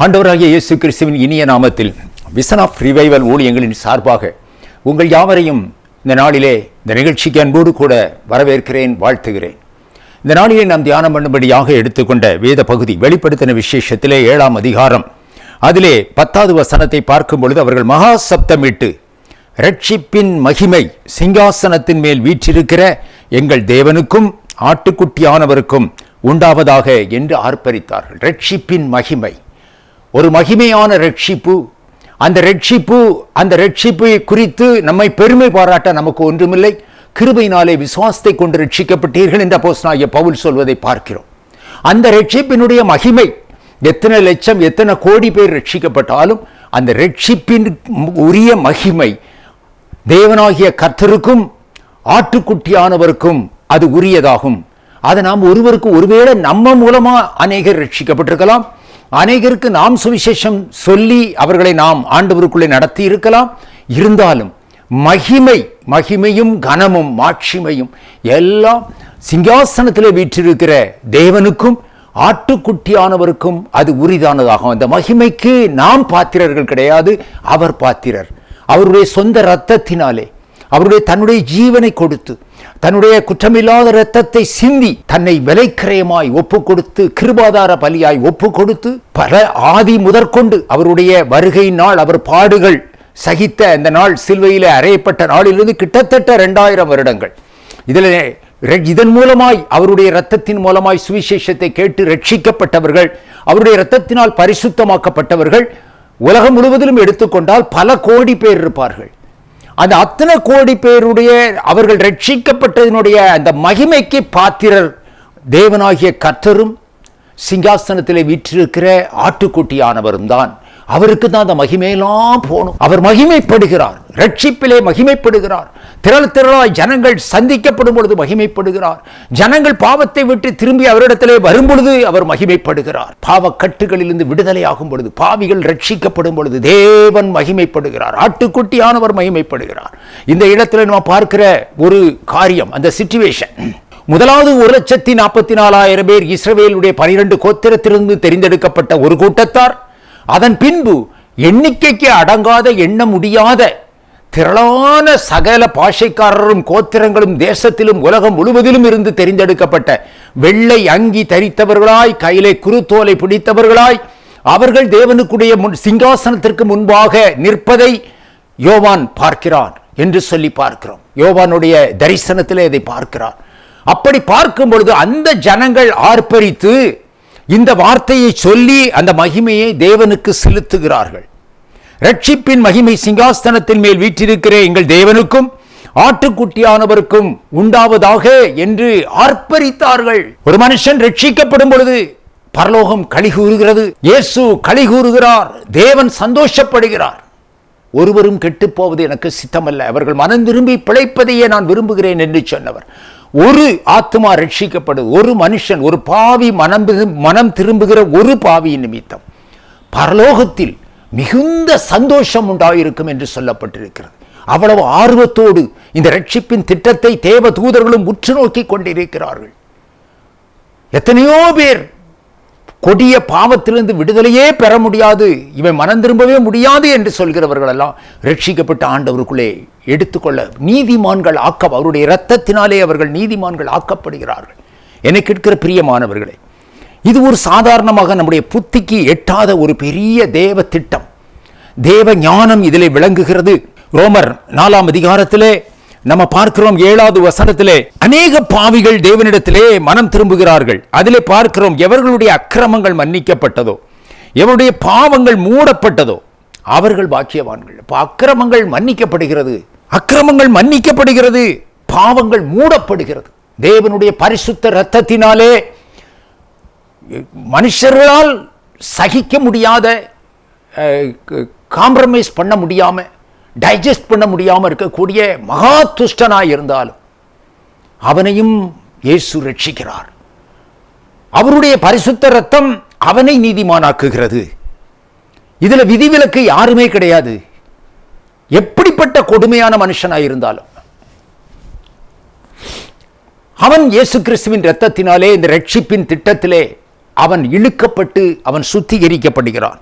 ஆண்டவராகிய இயேசு கிறிஸ்துவின் இனிய நாமத்தில் விசன் ஆஃப் ரிவைவல் ஊழியங்களின் சார்பாக உங்கள் யாவரையும் இந்த நாளிலே இந்த நிகழ்ச்சிக்கு அன்போடு கூட வரவேற்கிறேன், வாழ்த்துகிறேன். இந்த நாளிலே நாம் தியானம் பண்ணும்படியாக எடுத்துக்கொண்ட வேத பகுதி வெளிப்படுத்தின விசேஷத்திலே 7ஆம் அதிகாரம் அதிலே 10வது வசனத்தை பார்க்கும் பொழுது, அவர்கள் மகா சப்தமிட்டு இரட்சிப்பின் மகிமை சிங்காசனத்தின் மேல் வீற்றிருக்கிற எங்கள் தேவனுக்கும் ஆட்டுக்குட்டியானவருக்கும் உண்டாவதாக என்று ஆர்ப்பரித்தார்கள். இரட்சிப்பின் மகிமை, ஒரு மகிமையான ரட்சிப்பு. அந்த ரட்சிப்பை குறித்து நம்மை பெருமை பாராட்ட நமக்கு ஒன்றுமில்லை. கிருபையினாலே விசுவாசத்தை கொண்டு ரட்சிக்கப்பட்டீர்கள் என்று அப்போஸ்தலனாகிய பவுல் சொல்வதை பார்க்கிறோம். அந்த ரட்சிப்பினுடைய மகிமை, எத்தனை லட்சம் எத்தனை கோடி பேர் ரட்சிக்கப்பட்டாலும் அந்த ரட்சிப்பின் உரிய மகிமை தேவனாகிய கர்த்தருக்கும் ஆட்டுக்குட்டியானவருக்கும் அது உரியதாகும். அதை நாம் ஒருவேளை நம்ம மூலமா அநேகர் ரட்சிக்கப்பட்டிருக்கலாம், அநேகருக்கு நாம் சுவிசேஷம் சொல்லி அவர்களை நாம் ஆண்டவருக்குள்ளே நடத்தி இருக்கலாம். இருந்தாலும் மகிமையும் கனமும் மாட்சிமையும் எல்லாம் சிங்காசனத்திலே வீற்றிருக்கிற தேவனுக்கும் ஆட்டுக்குட்டியானவருக்கும் அது உரிதானதாகும். அந்த மகிமைக்கு நாம் பாத்திரர்கள் கிடையாது, அவர் பாத்திரர். அவருடைய சொந்த இரத்தத்தினாலே, அவருடைய தன்னுடைய ஜீவனை கொடுத்து, தன்னுடைய குற்றமில்லாத இரத்தத்தை சிந்தி, தன்னை விலைக்கிரயமாய் ஒப்பு கொடுத்து, கிருபாதார பலியாய் ஒப்பு கொடுத்து, பல ஆதி முதற்கொண்டு அவருடைய வருகை நாள், அவர் பாடுகள் சகித்த இந்த நாள், சிலுவையிலே அறையப்பட்ட நாளிலிருந்து கிட்டத்தட்ட 2000 வருடங்கள். இதன் மூலமாய், அவருடைய இரத்தத்தின் மூலமாய் சுவிசேஷத்தை கேட்டு ரட்சிக்கப்பட்டவர்கள், அவருடைய இரத்தத்தினால் பரிசுத்தமாக்கப்பட்டவர்கள் உலகம் முழுவதிலும் எடுத்துக்கொண்டால் பல கோடி பேர் இருப்பார்கள். அந்த அத்தனை கோடி பேருடைய அவர்கள் ரட்சிக்கப்பட்டதனுடைய அந்த மகிமைக்கு பாத்திரர் தேவனாகிய கர்த்தரும் சிங்காசனத்திலே வீற்றிருக்கிற ஆட்டுக்குட்டியானவரும் தான். அவருக்கு தான் அந்த மகிமையெல்லாம் போகணும். அவர் மகிமைப்படுகிறார், ரட்சிப்பிலே மகிமைப்படுகிறார். திரளாய் ஜனங்கள் சந்திக்கப்படும் பொழுது மகிமைப்படுகிறார். ஜனங்கள் பாவத்தை விட்டு திரும்பி அவரிடத்திலே வரும் பொழுது அவர் மகிமைப்படுகிறார். பாவ கட்டுகளிலிருந்து விடுதலை ஆகும் பொழுது, பாவிகள் ரட்சிக்கப்படும் பொழுது தேவன் மகிமைப்படுகிறார், ஆட்டுக்குட்டியானவர் மகிமைப்படுகிறார். இந்த இடத்துல நம்ம பார்க்கிற ஒரு காரியம், அந்த சிச்சுவேஷன், முதலாவது 1,44,000 பேர் இஸ்ரவேலுடைய 12 கோத்திரத்திலிருந்து தெரிந்தெடுக்கப்பட்ட ஒரு கூட்டத்தார். அதன் பின்பு எண்ணிக்கைக்கு அடங்காத, எண்ண முடியாத திரளான சகல பாஷைக்காரரும் கோத்திரங்களும் தேசத்திலும் உலகம் முழுவதிலும் இருந்து தெரிந்தெடுக்கப்பட்ட வெள்ளை அங்கி தரித்தவர்களாய், கையிலே குருத்தோலை பிடித்தவர்களாய், அவர்கள் தேவனுக்குடைய சிங்காசனத்திற்கு முன்பாக நிற்பதை யோவான் பார்க்கிறான் என்று சொல்லி பார்க்கிறோம். யோவானுடைய தரிசனத்திலே இதை பார்க்கிறார். அப்படி பார்க்கும் பொழுது அந்த ஜனங்கள் ஆர்ப்பரித்து இந்த வார்த்தையை சொல்லி அந்த மகிமையை தேவனுக்கு செலுத்துகிறார்கள். ரட்சிப்பின் மகிமை சிங்காசனத்தின் மேல் வீற்றிருக்கிற எங்கள் தேவனுக்கும் ஆட்டுக்குட்டியானவருக்கும் உண்டாவதாக என்று ஆர்ப்பரித்தார்கள். ஒரு மனுஷன் ரட்சிக்கப்படும் பொழுது பரலோகம் களி கூறுகிறது, இயேசு களி கூறுகிறார், தேவன் சந்தோஷப்படுகிறார். ஒருவரும் கெட்டுப் போவது எனக்கு சித்தமல்ல, அவர்கள் மனம் திரும்பி பிழைப்பதையே நான் விரும்புகிறேன் என்று சொன்னவர். ஒரு ஆத்மா ரட்சிக்கப்படுது, ஒரு மனுஷன், ஒரு பாவி மனம் திரும்புகிற ஒரு பாவியின் நிமித்தம் பரலோகத்தில் மிகுந்த சந்தோஷம் உண்டாயிருக்கும் என்று சொல்லப்பட்டிருக்கிறது. அவ்வளவு ஆர்வத்தோடு இந்த ரட்சிப்பின் திட்டத்தை தேவ தூதர்களும் உற்று நோக்கி கொண்டிருக்கிறார்கள். எத்தனையோ பேர் கொடிய பாவத்திலிருந்து விடுதலையே பெற முடியாது, இவன் மனம் திரும்பவே முடியாது என்று சொல்கிறவர்கள் எல்லாம் ரட்சிக்கப்பட்ட ஆண்டவருக்குள்ளே எடுத்துக்கொள்ள நீதிமான்கள் அவருடைய இரத்தத்தினாலே அவர்கள் நீதிமான்கள் ஆக்கப்படுகிறார்கள். என்னை கேட்கிற பிரியமானவர்களே, இது ஒரு சாதாரணமாக நம்முடைய புத்திக்கு எட்டாத ஒரு பெரிய தேவ திட்டம், தேவ ஞானம் இதிலே விளங்குகிறது. ரோமர் 4ஆம் அதிகாரத்திலே நம்ம பார்க்கிறோம் 7வது வசனத்திலே, அநேக பாவிகள் தேவனிடத்திலே மனம் திரும்புகிறார்கள். அதிலே பார்க்கிறோம், எவர்களுடைய அக்கிரமங்கள் மன்னிக்கப்பட்டதோ, எவருடைய பாவங்கள் மூடப்பட்டதோ அவர்கள் பாக்கியவான்கள். அக்கிரமங்கள் மன்னிக்கப்படுகிறது, பாவங்கள் மூடப்படுகிறது. தேவனுடைய பரிசுத்த இரத்தத்தினாலே மனுஷர்களால் சகிக்க முடியாத, காம்ப்ரமைஸ் பண்ண முடியாம, டைஜஸ்ட் பண்ண முடியாமல் இருக்கக்கூடிய மகா துஷ்டனாய் இருந்தாலும் அவனையும் இயேசு ரட்சிக்கிறார். அவருடைய பரிசுத்த இரத்தம் அவனை நீதிமானாக்குகிறது. இதுல விதிவிலக்கு யாருமே கிடையாது. எப்படிப்பட்ட கொடுமையான மனுஷனாய் இருந்தாலும் அவன் இயேசு கிறிஸ்துவின் இரத்தத்தினாலே இந்த ரட்சிப்பின் திட்டத்திலே அவன் இழுக்கப்பட்டு அவன் சுத்திகரிக்கப்படுகிறான்.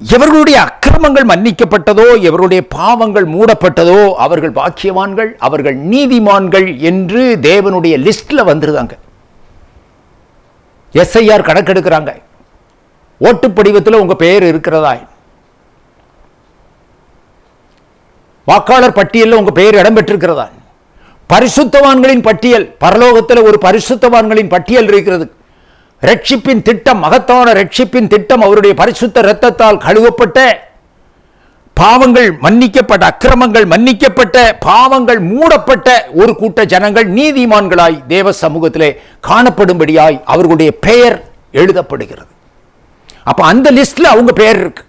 எவர்களுடைய அக்கிரமங்கள் மன்னிக்கப்பட்டதோ, எவருடைய பாவங்கள் மூடப்பட்டதோ அவர்கள் பாக்கியவான்கள், அவர்கள் நீதிமான்கள் என்று தேவனுடைய லிஸ்ட்ல வந்துருதாங்க. எஸ்ஐஆர் கணக்கெடுக்கிறாங்க. ஓட்டு படிவத்தில் உங்க பெயர் இருக்கிறதா, வாக்காளர் பட்டியலில் உங்க பெயர் இடம்பெற்றிருக்கிறதா, பரிசுத்தவான்களின் பட்டியல், பரலோகத்தில் ஒரு பரிசுத்தவான்களின் பட்டியல் இருக்கிறது. ரட்சிப்பின் திட்டம், மகத்தான ரட்சிப்பின் திட்டம், அவருடைய பரிசுத்த இரத்தத்தால் கழுவப்பட்ட, பாவங்கள் மன்னிக்கப்பட்ட, அக்கிரமங்கள் மன்னிக்கப்பட்ட, பாவங்கள் மூடப்பட்ட ஒரு கூட்ட ஜனங்கள் நீதிமான்களாய் தேவ சமூகத்திலே காணப்படும்படியாய் அவர்களுடைய பெயர் எழுதப்படுகிறது. அப்ப அந்த லிஸ்ட்ல அவங்க பெயர் இருக்கு.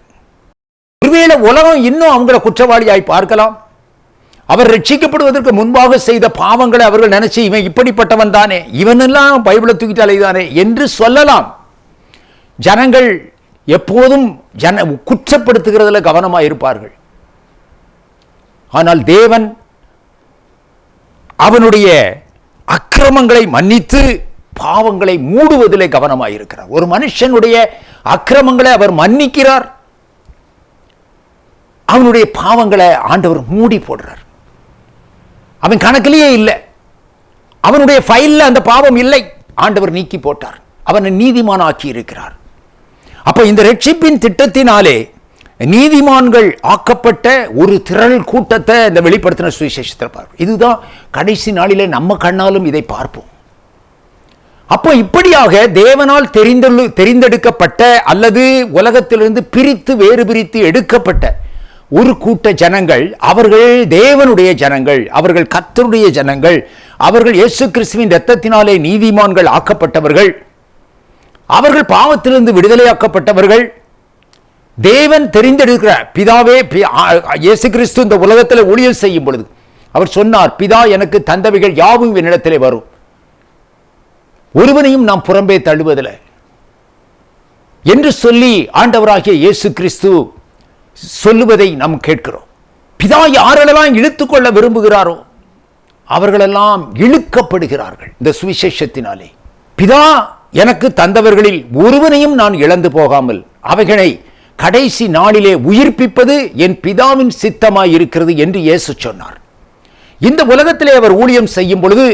ஒருவேளை உலகம் இன்னும் அவங்களை குற்றவாளியாய் பார்க்கலாம். அவர் ரட்சிக்கப்படுவதற்கு முன்பாக செய்த பாவங்களை அவர்கள் நினைச்சு இவன் இப்படிப்பட்டவன் தானே, இவனெல்லாம் பைபிளை தூக்கிட்டு அலைதானே என்று சொல்லலாம். ஜனங்கள் எப்போதும் குற்றப்படுத்துகிறதுல கவனமாக இருப்பார்கள். ஆனால் தேவன் அவனுடைய அக்கிரமங்களை மன்னித்து பாவங்களை மூடுவதிலே கவனமாக இருக்கிறார். ஒரு மனுஷனுடைய அக்கிரமங்களை அவர் மன்னிக்கிறார், அவனுடைய பாவங்களை ஆண்டவர் மூடி போடுறார். அவன் கணக்கிலேயே இல்லை, அவனுடைய ஃபைல்ல அந்த பாவம் இல்லை, ஆண்டவர் நீக்கி போட்டார், அவனை நீதிமானாக்கி இருக்கிறார். அப்ப இந்த ரட்சிப்பின் திட்டத்தினாலே நீதிமான்கள் ஆக்கப்பட்ட ஒரு திரள் கூட்டத்தை இந்த வெளிப்படுத்தின சுவிசேஷத்தில் பார்ப்போம். இதுதான் கடைசி நாளிலே நம்ம கண்ணாலும் இதை பார்ப்போம். அப்போ இப்படியாக தேவனால் தெரிந்தெடுக்கப்பட்ட அல்லது உலகத்திலிருந்து பிரித்து வேறு பிரித்து எடுக்கப்பட்ட ஒரு கூட்ட ஜனங்கள், அவர்கள் தேவனுடைய ஜனங்கள், அவர்கள் கர்த்தருடைய ஜனங்கள், அவர்கள் இயேசு கிறிஸ்துவின் இரத்தத்தினாலே நீதிமான்கள் ஆக்கப்பட்டவர்கள், அவர்கள் பாவத்திலிருந்து விடுதலையாக்கப்பட்டவர்கள். தேவன் தெரிந்தெடுக்கிற பிதாவே, இயேசு கிறிஸ்து இந்த உலகத்தில் ஊழியர் செய்யும் பொழுது அவர் சொன்னார், பிதா எனக்கு தந்தவைகள் யாவும் என்னிடத்திலே வரும், ஒருவனையும் நாம் புறம்பே தள்ளுவதில்லை என்று சொல்லி ஆண்டவராகிய இயேசு கிறிஸ்து சொல்லுவதை நாம் கேட்கிறோம். பிதா யாரெல்லாம் இழுத்துக்கொள்ள விரும்புகிறாரோ அவர்களெல்லாம் இழுக்கப்படுகிறார்கள் இந்த சுவிசேஷத்தினாலே. பிதா எனக்கு தந்தவர்களில் ஒருவனையும் நான் இழந்து போகாமல் அவைகளை கடைசி நாளிலே உயிர்ப்பிப்பது என் பிதாவின் சித்தமாய் இருக்கிறது என்று இயேசு சொன்னார். இந்த உலகத்திலே அவர் ஊழியம் செய்யும் பொழுது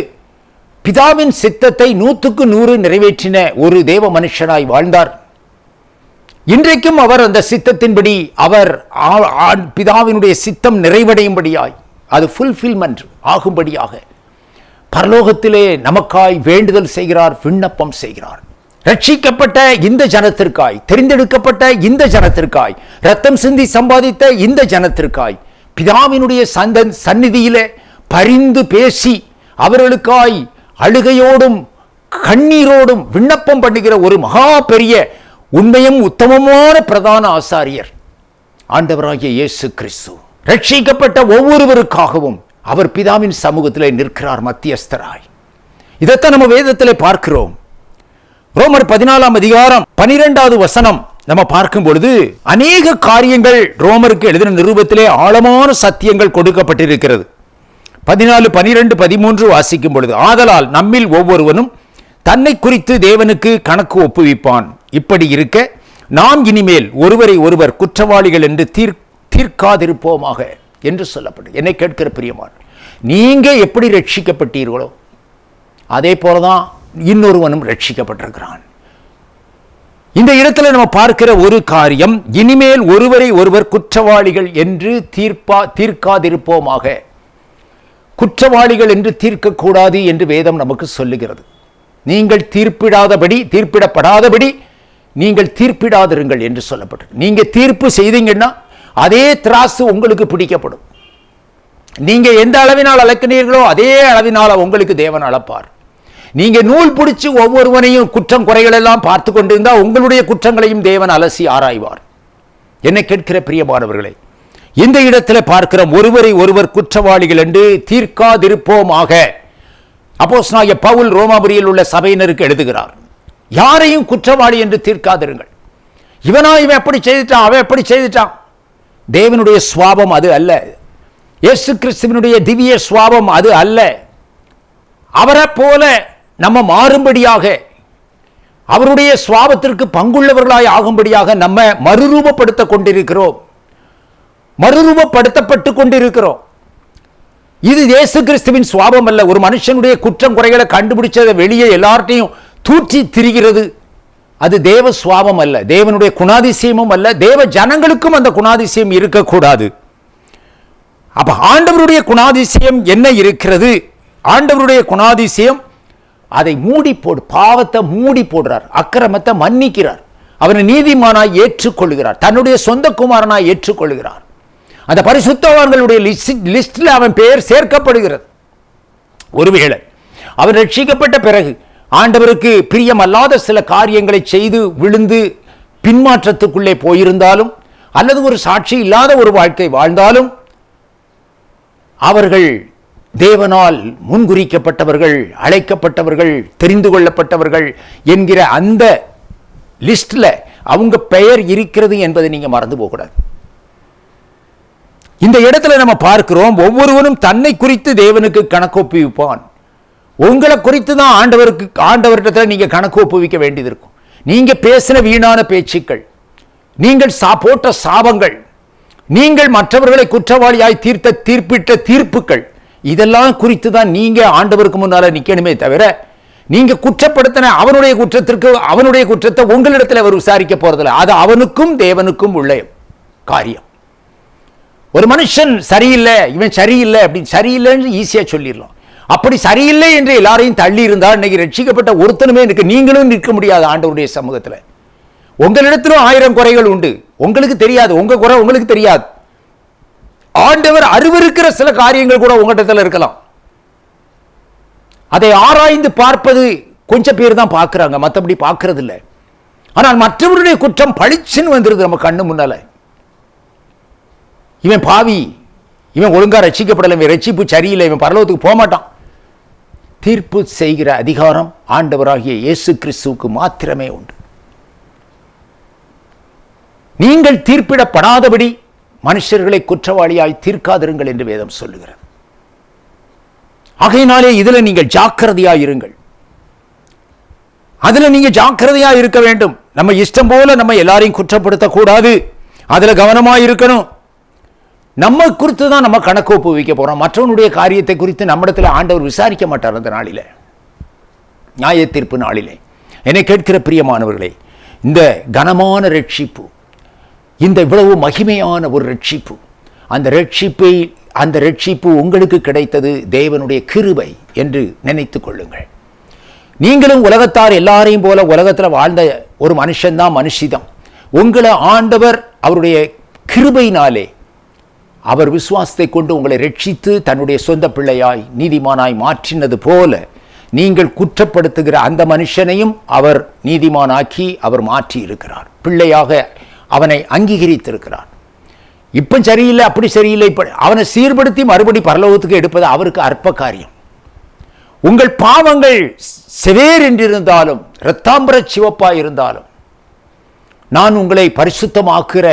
பிதாவின் சித்தத்தை 100% நிறைவேற்றின ஒரு தேவ மனுஷனாய் வாழ்ந்தார். இன்றைக்கும் அவர் அந்த சித்தத்தின்படி அவர் பிதாவினுடைய சித்தம் நிறைவடையும்படியாய், அது ஃபுல்ஃபில்மெண்ட் ஆகும்படியாக பரலோகத்திலே நமக்காய் வேண்டுதல் செய்கிறார், விண்ணப்பம் செய்கிறார். ரட்சிக்கப்பட்ட இந்த ஜனத்திற்காய், தெரிந்தெடுக்கப்பட்ட இந்த ஜனத்திற்காய், ரத்தம் சிந்தி சம்பாதித்த இந்த ஜனத்திற்காய் பிதாவினுடைய சந்நிதியிலே பரிந்து பேசி அவர்களுக்காய் அழுகையோடும் கண்ணீரோடும் விண்ணப்பம் பண்ணுகிற ஒரு மகா பெரிய உண்மையும் உத்தமமான பிரதான ஆசாரியர் ஆண்டவராகிய இயேசு கிறிஸ்து. ரட்சிக்கப்பட்ட ஒவ்வொருவருக்காகவும் அவர் பிதாவின் சமூகத்திலே நிற்கிறார் மத்தியஸ்தராய். இதைத்தான் நம்ம வேதத்திலே பார்க்கிறோம். ரோமர் 14 அதிகாரம் 12வது வசனம் நம்ம பார்க்கும் பொழுது அநேக காரியங்கள் ரோமருக்கு எழுதின நிருபத்திலே ஆழமான சத்தியங்கள் கொடுக்கப்பட்டிருக்கிறது. 14, 12, 13 வாசிக்கும் பொழுது, ஆதலால் நம்மில் ஒவ்வொருவனும் தன்னை குறித்து தேவனுக்கு கணக்கு ஒப்புவிப்பான். இப்படி இருக்க நாம் இனிமேல் ஒருவரை ஒருவர் குற்றவாளிகள் என்று தீர்க்காதிருப்போமாக என்று சொல்லப்படும். என்னை கேட்கிற பிரியமான, நீங்க எப்படி ரட்சிக்கப்பட்டீர்களோ அதே போலதான் இன்னொருவனும் ரட்சிக்கப்பட்டிருக்கிறான். இந்த இடத்துல நம்ம பார்க்கிற ஒரு காரியம், இனிமேல் ஒருவரை ஒருவர் குற்றவாளிகள் என்று தீர்க்காதிருப்போமாக. குற்றவாளிகள் என்று தீர்க்கக்கூடாது என்று வேதம் நமக்கு சொல்லுகிறது. நீங்கள் தீர்ப்பிடப்படாதபடி நீங்கள் தீர்ப்பிடாதிருங்கள் என்று சொல்லப்பட்டது. நீங்க தீர்ப்பு செய்தீங்கன்னா அதே திராசு உங்களுக்கு பிடிக்கப்படும். நீங்க எந்த அளவினால் அளக்கினீர்களோ அதே அளவினால் உங்களுக்கு தேவன் அளப்பார். நீங்க நூல் பிடிச்சு ஒவ்வொருவனையும் குற்றம் குறைகள் எல்லாம் பார்த்து கொண்டிருந்தா உங்களுடைய குற்றங்களையும் தேவன் அலசி ஆராய்வார். என்னை கேட்கிற பிரியமானவர்களே, இந்த இடத்துல பார்க்கிற ஒருவரை ஒருவர் குற்றவாளிகள் என்று தீர்க்காதிருப்போமாக அப்போஸ்தலனாகிய பவுல் ரோமாபுரியில் உள்ள சபையினருக்கு எழுதுகிறார். யாரையும் குற்றவாளி என்று தீர்க்காதிருங்கள். இவன் எப்படி செய்துட்டான், அவன் எப்படி செய்துட்டான். தேவனுடைய சுவாபம் அது அல்ல. இயேசு கிறிஸ்துவினுடைய திவ்ய சுவாபம் அது அல்ல. அவரை போல நம்ம மாறும்படியாக, அவருடைய சுவாபத்திற்கு பங்குள்ளவர்களாய் ஆகும்படியாக நம்ம மறுரூபப்படுத்த கொண்டிருக்கிறோம், மறுரூபப்படுத்தப்பட்டு கொண்டிருக்கிறோம். இது இயேசு கிறிஸ்துவின் சுவாபம் அல்ல. ஒரு மனுஷனுடைய குற்றம் குறைகளை கண்டுபிடிச்சதை வெளியே எல்லார்ட்டையும் தூற்றி திரிகிறது, அது தேவ சுவாபம் அல்ல, தேவனுடைய குணாதிசயமும் அல்ல. தேவ ஜனங்களுக்கும் அந்த குணாதிசயம் இருக்கக்கூடாது. அப்ப ஆண்டவருடைய குணாதிசயம் என்ன இருக்கிறது? ஆண்டவருடைய குணாதிசயம் அதை மூடி போடு, பாவத்தை மூடி போடுறார், அக்கிரமத்தை மன்னிக்கிறார், அவனை நீதிமானாய் ஏற்றுக்கொள்கிறார், தன்னுடைய சொந்த குமாரனாய் ஏற்றுக்கொள்கிறார். அந்த பரிசுத்தவான்களுடைய லிஸ்டில் அவன் பெயர் சேர்க்கப்படுகிறது. ஒருவேளை அவன் ரட்சிக்கப்பட்ட பிறகு ஆண்டவருக்கு பிரியமல்லாத சில காரியங்களை செய்து விழுந்து பின்மாற்றத்துக்குள்ளே போயிருந்தாலும், அல்லது ஒரு சாட்சி இல்லாத ஒரு வாழ்க்கை வாழ்ந்தாலும், அவர்கள் தேவனால் முன்குறிக்கப்பட்டவர்கள், அழைக்கப்பட்டவர்கள், தெரிந்து கொள்ளப்பட்டவர்கள் என்கிற அந்த லிஸ்ட்ல அவங்க பெயர் இருக்கிறது என்பதை நீங்க மறந்து போகக்கூடாது. இந்த இடத்துல நம்ம பார்க்கிறோம், ஒவ்வொருவரும் தன்னை குறித்து தேவனுக்கு கணக்கு ஒப்புவிப்பான். உங்களை குறித்து தான் ஆண்டவர்கிட்ட நீங்க கணக்கு ஒப்புவிக்க வேண்டியது இருக்கும். நீங்க பேசின வீணான பேச்சுக்கள், நீங்கள் போட்ட சாபங்கள், நீங்கள் மற்றவர்களை குற்றவாளியாய் தீர்ப்பிட்ட தீர்ப்புகள், இதெல்லாம் குறித்து தான் நீங்க ஆண்டவருக்கு முன்னால நிக்கணுமே தவிர, நீங்க குற்றப்படுத்தின அவனுடைய குற்றத்தை உங்களிடத்தில் அவர் விசாரிக்க போறதில்லை. அது அவனுக்கும் தேவனுக்கும் உள்ள காரியம். ஒரு மனுஷன் சரியில்லை, இவன் சரியில்லை, அப்படின்னு சரியில்லைன்னு ஈஸியா சொல்லிடலாம். அப்படி சரியில்லை என்று எல்லாரையும் தள்ளி இருந்தால் இன்னைக்கு ரட்சிக்கப்பட்ட ஒருத்தனுமே இருக்கு. நீங்களும் நிற்க முடியாது ஆண்டவருடைய சமூகத்தில். உங்களிடத்திலும் 1000 குறைகள் உண்டு, உங்களுக்கு தெரியாது, உங்க குறை உங்களுக்கு தெரியாது. ஆண்டவர் அறிவிருக்கிற சில காரியங்கள் கூட உங்களிடத்தில் இருக்கலாம். அதை ஆராய்ந்து பார்ப்பது கொஞ்சம் பேர் தான் பார்க்கிறாங்க, மற்றபடி பார்க்கறது இல்லை. ஆனால் மற்றவருடைய குற்றம் பளிச்சுன்னு வந்துருது நம்ம கண்ணு முன்னால. இவன் பாவி, இவன் ஒழுங்கா ரட்சிக்கப்படலை, இவன் ரட்சிப்பு சரியில்லை, இவன் பரலோகத்துக்கு போக மாட்டான். தீர்ப்பு செய்கிற அதிகாரம் ஆண்டவராகிய இயேசு கிறிஸ்துவுக்கு மாத்திரமே உண்டு. நீங்கள் தீர்ப்பிடப்படாதபடி மனுஷர்களை குற்றவாளியாய் தீர்க்காதிருங்கள் என்று வேதம் சொல்லுகிறது. ஆகையினாலே இதுல நீங்கள் ஜாக்கிரதையாய் இருங்கள். அதுல நீங்க ஜாக்கிரதையா இருக்க வேண்டும். நம்ம இஷ்டம் போல நம்ம எல்லாரையும் குற்றப்படுத்தக்கூடாது, அதுல கவனமாய் இருக்கணும். நம்ம குறித்து தான் நம்ம கணக்கு ஒப்புவிக்க போறோம். மற்றவனுடைய காரியத்தை குறித்து நம்மிடத்தில் ஆண்டவர் விசாரிக்க மாட்டார். அந்த நாளிலே, நியாய தீர்ப்பு நாளிலே என்னை கேட்கிற பிரியமானவர்களே, இந்த கனமான ரட்சிப்பு, இந்த இவ்வளவு மகிமையான ஒரு ரட்சிப்பு, அந்த ரட்சிப்பு உங்களுக்கு கிடைத்தது தேவனுடைய கிருபை என்று நினைத்துக் கொள்ளுங்கள். நீங்களும் உலகத்தார் எல்லாரையும் போல உலகத்தில் வாழ்ந்த ஒரு மனுஷன்தான், மனுஷிதான். உங்களை ஆண்டவர் அவருடைய கிருபையினாலே, அவர் விசுவாசத்தை கொண்டு உங்களை ரட்சித்து தன்னுடைய சொந்த பிள்ளையாய் நீதிமானாய் மாற்றினது போல, நீங்கள் குற்றப்படுத்துகிற அந்த மனுஷனையும் அவர் நீதிமானாக்கி அவர் மாற்றி இருக்கிறார். பிள்ளையாக அவனை அங்கீகரித்திருக்கிறார். இப்ப சரியில்லை, அப்படி சரியில்லை, அவனை சீர்படுத்தி மறுபடி பரலோகத்துக்கு எடுப்பது அவருக்கு அற்ப காரியம். உங்கள் பாவங்கள் செவேர் என்றிருந்தாலும், இரத்தாம்பர சிவப்பாய் இருந்தாலும், நான் உங்களை பரிசுத்தமாக்குற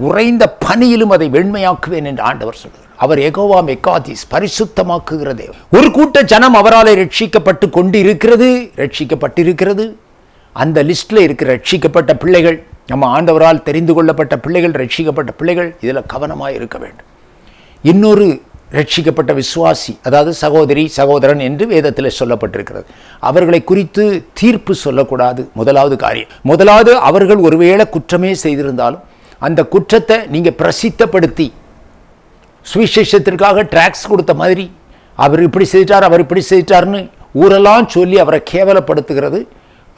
உறைந்த பனியிலும் அதை வெண்மையாக்குவேன் என்று ஆண்டவர் சொல்கிறார். அவர் யெகோவா மெக்காதிஸ், பரிசுத்தமாக்குகிற தேவன். ஒரு கூட்ட ஜனம் அவரால் ரட்சிக்கப்பட்டு கொண்டு இருக்கிறது, ரட்சிக்கப்பட்டிருக்கிறது. அந்த லிஸ்ட்ல இருக்கிற ரட்சிக்கப்பட்ட பிள்ளைகள், நம்ம ஆண்டவரால் தெரிந்து கொள்ளப்பட்ட பிள்ளைகள், ரட்சிக்கப்பட்ட பிள்ளைகள், இதில் கவனமாக இருக்க வேண்டும். இன்னொரு ரட்சிக்கப்பட்ட விசுவாசி, அதாவது சகோதரி சகோதரன் என்று வேதத்தில் சொல்லப்பட்டிருக்கிறது. அவர்களை குறித்து தீர்ப்பு சொல்லக்கூடாது. முதலாவது காரியம், முதலாவது அவர்கள் ஒருவேளை குற்றமே செய்திருந்தாலும் அந்த குற்றத்தை நீங்க பிரசித்தப்படுத்தி, சுவிசேஷத்திற்காக டிராக்ஸ் கொடுத்த மாதிரி அவர் இப்படி செய்தார், அவர் இப்படி செய்தார்னு ஊரெல்லாம் சொல்லி அவரை கேவலப்படுத்துகிறது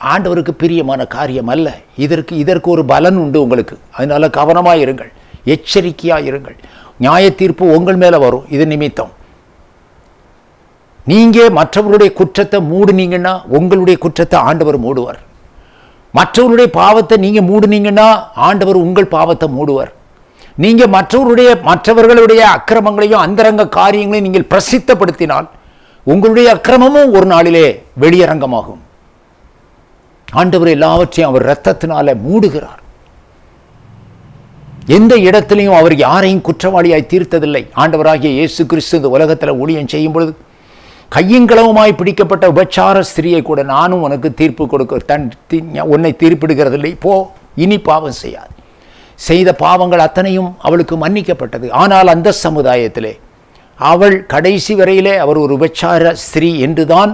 ஆண்டவருக்கு பிரியமான காரியம் அல்ல. இதற்கு ஒரு பலன் உண்டு உங்களுக்கு. அதனால கவனமாக இருங்கள், எச்சரிக்கையாக இருங்கள். நியாய தீர்ப்பு உங்கள் மேல வரும். இது நிமித்தம் நீங்க மற்றவருடைய குற்றத்தை மூடுனீங்கன்னா உங்களுடைய குற்றத்தை ஆண்டவர் மூடுவார். மற்றவருடைய பாவத்தை நீங்க மூடுனீங்கன்னா ஆண்டவர் உங்கள் பாவத்தை மூடுவார். நீங்க மற்றவர்களுடைய அக்கிரமங்களையும் அந்தரங்க காரியங்களையும் நீங்கள் பிரசித்தப்படுத்தினால் உங்களுடைய அக்கிரமமும் ஒரு நாளிலே வெளியரங்கமாகும். ஆண்டவர் எல்லாவற்றையும் அவர் இரத்தத்தினால மூடுகிறார். எந்த இடத்திலையும் அவர் யாரையும் குற்றவாளியாய் தீர்த்ததில்லை. ஆண்டவராகிய இயேசு கிறிஸ்து இந்த உலகத்தில் ஊழியம் செய்யும் பொழுது கையங்களவுமாய் பிடிக்கப்பட்ட உபச்சார ஸ்திரியை கூட நானும் உனக்கு தீர்ப்பு கொடுக்க உன்னை தீர்ப்பிடுகிறதில்லை, போ, இனி பாவம் செய்யாது. செய்த பாவங்கள் அத்தனையும் அவளுக்கு மன்னிக்கப்பட்டது. ஆனால் அந்த சமுதாயத்திலே அவள் கடைசி வரையிலே அவர் ஒரு உபச்சார ஸ்திரீ என்றுதான்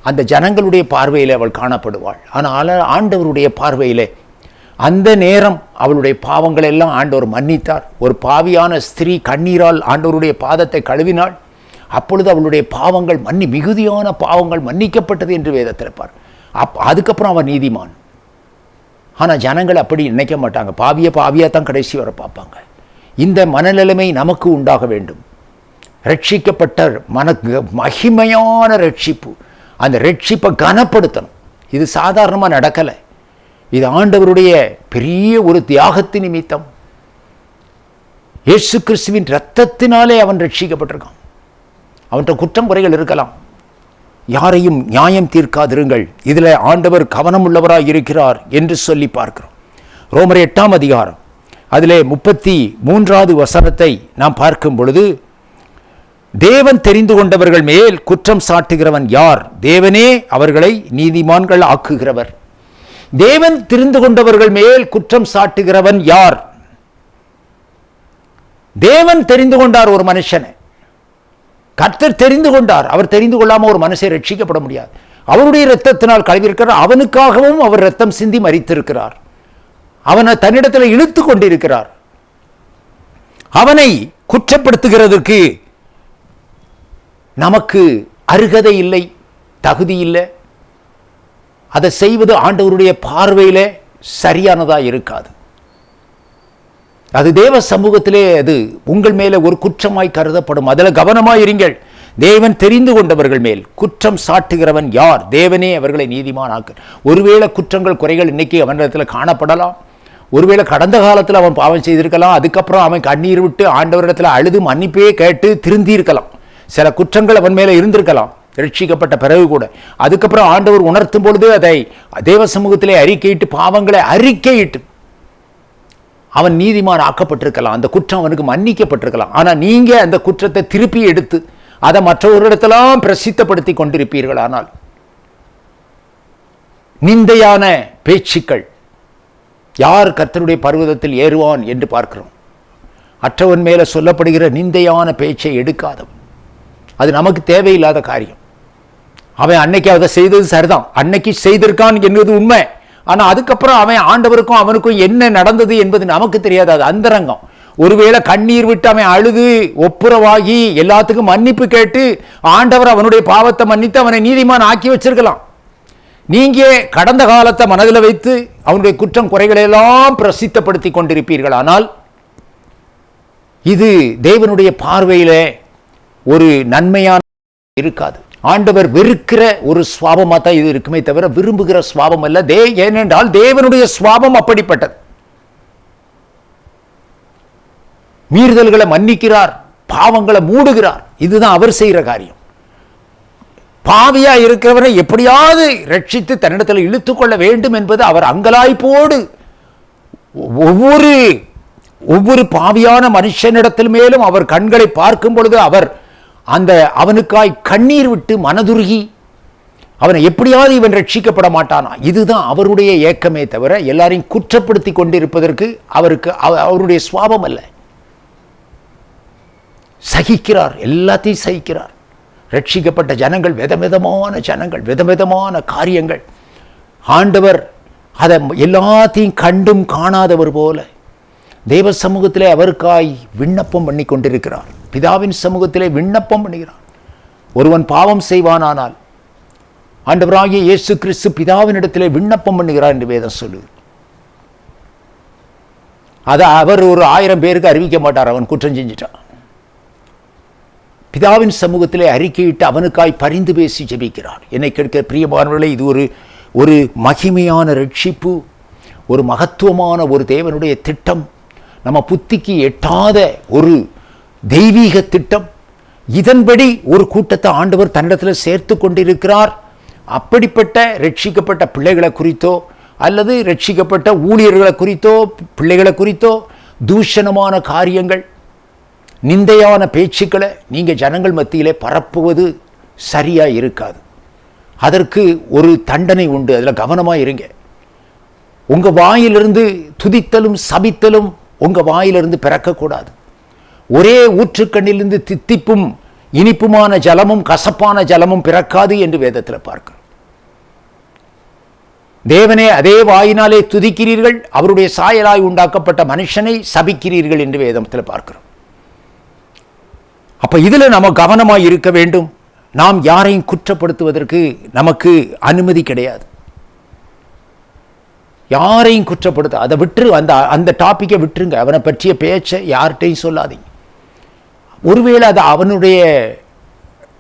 அந்த ஜனங்களுடைய பார்வையிலே அவள் காணப்படுவாள். ஆனால் ஆண்டவருடைய பார்வையிலே அந்த நேரம் அவளுடைய பாவங்கள் எல்லாம் ஆண்டவர் மன்னித்தார். ஒரு பாவியான ஸ்திரீ கண்ணீரால் ஆண்டவருடைய பாதத்தை கழுவினாள். அப்பொழுது அவளுடைய பாவங்கள் மிகுதியான பாவங்கள் மன்னிக்கப்பட்டது என்று வேதத்தில் பார். அதுக்கப்புறம் அவன் நீதிமான். ஆனால் ஜனங்கள் அப்படி நினைக்க மாட்டாங்க. பாவியாக தான் கடைசி வர பார்ப்பாங்க. இந்த மனநிலைமை நமக்கு உண்டாக வேண்டும். ரட்சிக்கப்பட்ட மகிமையான ரட்சிப்பு, அந்த ரட்சிப்பை கனப்படுத்தணும். இது சாதாரணமாக நடக்கலை. இது ஆண்டவருடைய பெரிய ஒரு தியாகத்தின் நிமித்தம். இயேசு கிறிஸ்துவின் இரத்தத்தினாலே அவன் ரட்சிக்கப்பட்டிருக்கான். அவன்கிட்ட குற்றம் குறைகள் இருக்கலாம். யாரையும் நியாயம் தீர்க்காதிருங்கள், இதில் ஆண்டவர் கவனம் உள்ளவராக இருக்கிறார் என்று சொல்லி பார்க்கிறோம். ரோமர் 8ஆம் அதிகாரம் அதிலே 33வது வசனத்தை நாம் பார்க்கும் பொழுது, தேவன் தெரிந்து கொண்டவர்கள் மேல் குற்றம் சாட்டுகிறவன் யார்? தேவனே அவர்களை நீதிமான்கள் ஆக்குகிறவர். தேவன் தெரிந்து கொண்டவர்கள் மேல் குற்றம் சாட்டுகிறவன் யார்? தேவன் தெரிந்து கொண்டார் ஒரு மனுஷனை. கர்த்தர் தெரிந்து கொண்டார். அவர் தெரிந்து கொள்ளாமல் ஒரு மனுஷனை ரட்சிக்கப்பட முடியாது. அவருடைய இரத்தத்தினால் கழுவியிருக்கிறார். அவனுக்காகவும் அவர் இரத்தம் சிந்தி மரித்திருக்கிறார். அவனை தன்னிடத்தில் இழுத்து கொண்டிருக்கிறார். அவனை குற்றப்படுத்துகிறதுக்கு நமக்கு அருகதை இல்லை, தகுதி இல்லை. அதை செய்வது ஆண்டவருடைய பார்வையிலே சரியானதா இருக்காது. அது தேவ சமூகத்திலே அது உங்கள் மேலே ஒரு குற்றமாய் கருதப்படும். அதில் கவனமாய் இருங்கள். தேவன் தெரிந்து கொண்டவர்கள் மேல் குற்றம் சாட்டுகிறவன் யார்? தேவனே அவர்களை நீதிமானாக்கு. ஒருவேளை குற்றங்கள் குறைகள் இன்னைக்கு அவனிடத்தில் காணப்படலாம். ஒருவேளை கடந்த காலத்தில் அவன் பாவம் செய்திருக்கலாம். அதுக்கப்புறம் அவன் கண்ணீர் விட்டு ஆண்டவரிடத்தில் அழுது மன்னிப்பே கேட்டு திருந்தி இருக்கலாம். சில குற்றங்கள் அவன் மேலே இருந்திருக்கலாம் ரட்சிக்கப்பட்ட பிறகு கூட. அதுக்கப்புறம் ஆண்டவர் உணர்த்தும் பொழுது அதை தேவ சமூகத்திலே அறிக்கையிட்டு பாவங்களை அறிக்கையிட்டு அவன் நீதிமான் ஆக்கப்பட்டிருக்கலாம். அந்த குற்றம் அவனுக்கு மன்னிக்கப்பட்டிருக்கலாம். ஆனால் நீங்க அந்த குற்றத்தை திருப்பி எடுத்து அதை மற்றவர்களிடத்தெல்லாம் பிரசித்தப்படுத்தி கொண்டிருப்பீர்கள். ஆனால் நிந்தையான பேச்சுக்கள், யார் கர்த்தருடைய பர்வதத்தில் ஏறுவான் என்று பார்க்கிறோம். அற்றவன் மேல சொல்லப்படுகிற நிந்தையான பேச்சை எடுக்காதவன். அது நமக்கு தேவையில்லாத காரியம். அவன் அன்னைக்கு அதை செய்தது சரிதான், அன்னைக்கு செய்திருக்கான் என்பது உண்மை. ஆனால் அதுக்கப்புறம் அவன் ஆண்டவருக்கும் அவனுக்கும் என்ன நடந்தது என்பது நமக்கு தெரியாது. அது அந்தரங்கம். ஒருவேளை கண்ணீர் விட்டு அவன் அழுது ஒப்புரவாகி எல்லாத்துக்கும் மன்னிப்பு கேட்டு ஆண்டவர் அவனுடைய பாவத்தை மன்னித்து அவனை நீதிமான் ஆக்கி வச்சிருக்கலாம். நீங்க கடந்த காலத்தை மனதில் வைத்து அவனுடைய குற்றம் குறைகளை எல்லாம் பிரசித்தப்படுத்தி கொண்டிருப்பீர்கள். ஆனால் இது தேவனுடைய பார்வையிலே ஒரு நன்மையான இருக்காது. ஆண்டவர் வெறுக்கிற ஒரு சுவாபமாக தான் இது இருக்குமே தவிர விரும்புகிற சுவாபம் அல்ல. ஏனென்றால் தேவனுடைய சுவாபம் அப்படிப்பட்டது. மீறுதல்களை மன்னிக்கிறார், பாவங்களை மூடுகிறார். இதுதான் அவர் செய்கிற காரியம். பாவியா இருக்கிறவரை எப்படியாவது ரட்சித்து தன்னிடத்தில் இழுத்துக்கொள்ள வேண்டும் என்பது அவர் அங்கலாய்ப்போடு ஒவ்வொரு பாவியான மனுஷனிடத்தில் மேலும் அவர் கண்களை பார்க்கும் பொழுது அவர் அவனுக்காய் கண்ணீர் விட்டு மனதுருகி அவனை எப்படியாவது இவன் ரட்சிக்கப்பட மாட்டானா, இதுதான் அவருடைய ஏக்கமே தவிர எல்லாரையும் குற்றப்படுத்தி கொண்டிருப்பதற்கு அவருடைய சுவாபம் அல்ல. சகிக்கிறார், எல்லாத்தையும் சகிக்கிறார். ரட்சிக்கப்பட்ட ஜனங்கள் விதவிதமான ஜனங்கள், விதவிதமான காரியங்கள். ஆண்டவர் அதை எல்லாத்தையும் கண்டும் காணாதவர் போல தேவ சமூகத்திலே அவருக்காய் விண்ணப்பம் பண்ணி கொண்டிருக்கிறார். பிதாவின் சமூகத்திலே விண்ணப்பம் பண்ணுகிறார். ஒருவன் பாவம் செய்வானானால் ஆண்டவராகிய இயேசு கிறிஸ்து பிதாவினிடத்திலே விண்ணப்பம் பண்ணுகிறார் என்று வேதம் சொல்லுது. அதை அவர் ஒரு 1000 பேருக்கு அறிவிக்க மாட்டார். அவன் குற்றம் செஞ்சிட்டான். பிதாவின் சமூகத்திலே அறிக்கையிட்டு அவனுக்காய் பரிந்து பேசி ஜெபிக்கிறார். என்னை கேட்கிற பிரியமானவர்களே, இது ஒரு மகிமையான ரட்சிப்பு, ஒரு மகத்துவமான ஒரு தேவனுடைய திட்டம், நம்ம புத்திக்கு எட்டாத ஒரு தெய்வீக திட்டம். இதன்படி ஒரு கூட்டத்தை ஆண்டவர் தன்னிடத்தில் சேர்த்து கொண்டிருக்கிறார். அப்படிப்பட்ட ரட்சிக்கப்பட்ட பிள்ளைகளை குறித்தோ அல்லது ரட்சிக்கப்பட்ட ஊழியர்களை குறித்தோ பிள்ளைகளை குறித்தோ தூஷணமான காரியங்கள், நிந்தையான பேச்சுக்களை நீங்கள் ஜனங்கள் மத்தியிலே பரப்புவது சரியா இருக்காது. அதற்கு ஒரு தண்டனை உண்டு. அதில் கவனமாக இருங்க. உங்க வாயிலிருந்து துதித்தலும் சபித்தலும் உங்க வாயிலிருந்து பிறக்கக்கூடாது. ஒரே ஊற்றுக்கண்ணிலிருந்து தித்திப்பும் இனிப்புமான ஜலமும் கசப்பான ஜலமும் பிறக்காது என்று வேதத்தில் பார்க்கிறோம். தேவனே அதே வாயினாலே துதிக்கிறீர்கள், அவருடைய சாயலாய் உண்டாக்கப்பட்ட மனுஷனை சபிக்கிறீர்கள் என்று வேதத்தில் பார்க்கிறோம். அப்ப இதுல நம்ம கவனமாய் இருக்க வேண்டும். நாம் யாரையும் குற்றப்படுத்துவதற்கு நமக்கு அனுமதி கிடையாது. யாரையும் குற்றப்படுத்த அதை விட்டுரு, அந்த டாப்பிக்கை விட்டுருங்க. அவனை பற்றிய பேச்சை யார்கிட்டையும் சொல்லாதீங்க. ஒருவேளை அது அவனுடைய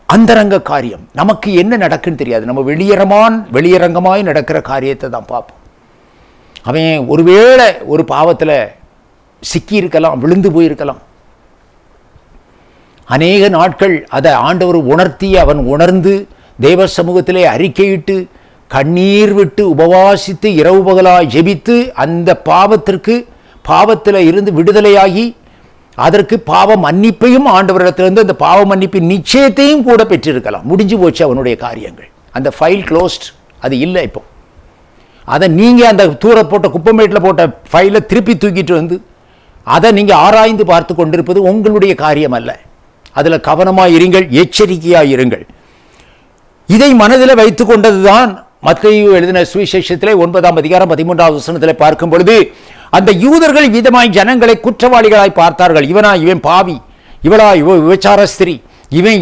அந்தரங்க காரியம், நமக்கு என்ன நடக்குன்னு தெரியாது. நம்ம வெளியரங்கமாய் நடக்கிற காரியத்தை தான் பார்ப்போம். அவன் ஒருவேளை ஒரு பாவத்தில் சிக்கி இருக்கலாம், விழுந்து போயிருக்கலாம். அநேக நாட்கள் அதை ஆண்டவர் உணர்த்தி அவன் உணர்ந்து தேவ சமூகத்திலே அறிக்கையிட்டு கண்ணீர் விட்டு உபவாசித்து இரவு பகலாய் ஜெபித்து அந்த பாவத்தில் இருந்து விடுதலையாகி அதற்கு பாவ மன்னிப்பையும் ஆண்டவரிடத்திலிருந்து அந்த பாவ மன்னிப்பின் நிச்சயத்தையும் கூட பெற்றிருக்கலாம். முடிஞ்சு போச்சு அவனுடைய காரியங்கள். அந்த ஃபைல் க்ளோஸ்ட். அது இல்லை. இப்போ அதை நீங்கள் அந்த தூர போட்ட குப்பமேட்டில் போட்ட ஃபைலை திருப்பி தூக்கிட்டு வந்து அதை நீங்கள் ஆராய்ந்து பார்த்து கொண்டிருப்பது உங்களுடைய காரியம் அல்ல. அதில் கவனமாக இருங்கள், எச்சரிக்கையாக இருங்கள். இதை மனதில் வைத்து கொண்டதுதான் மத்தேயு எழுதின சுவிசேஷத்திலே 9ஆம் அதிகாரம் 13வது வசனத்தில் பார்க்கும் பொழுது, அந்த யூதர்கள் விதமாய் ஜனங்களை குற்றவாளிகளாய் பார்த்தார்கள். இவன் பாவி, இவ விபச்சார ஸ்திரீ,